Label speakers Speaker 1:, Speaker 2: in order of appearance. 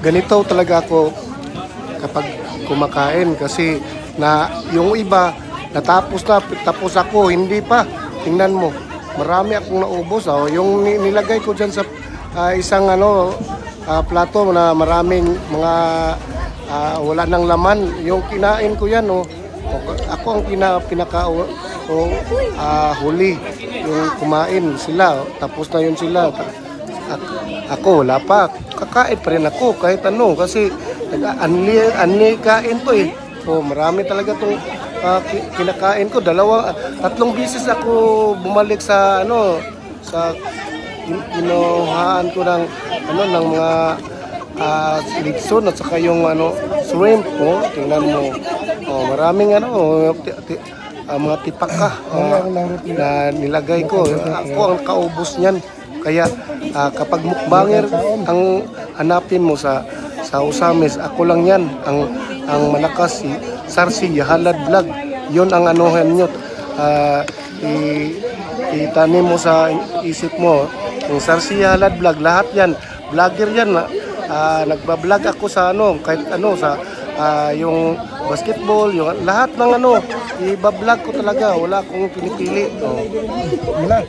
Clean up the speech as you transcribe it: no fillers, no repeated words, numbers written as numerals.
Speaker 1: ganito talaga ako kapag kumakain kasi na yung iba natapos na tapos ako hindi pa. Tingnan mo, marami akong naubos. Oh. Yung nilagay ko diyan sa isang plato na maraming mga wala nang laman. Yung kinain ko yan. Oh. Ako ang pinaka huli yung kumain sila. Tapos na yun sila. Ako wala pa. Kakain pa rin ako kahit ano kasi anli kain to eh. Oh, marami talaga tong kinakain ko. Tatlong bisis ako bumalik sa sa kinuhaan ko ng ng mga litson at saka yung shrimp mo. Tingnan mo. Oh, maraming mga tipaka na nilagay ko. Ako ang kaubos niyan. Kaya kapag mukbanger ang hanapin mo sa Usamis, ako lang yan ang malakas si Sarsi Yahalad Vlog. Yon ang anuhan nyo. Itanim mo sa isip mo. Yung Sarsi Yahalad Vlog, lahat yan. Vlogger yan. Nagbablog ako sa kahit sa yung basketball, yung lahat ng iba-vlog ko talaga. Wala akong pinipili. Oh.
Speaker 2: Wala.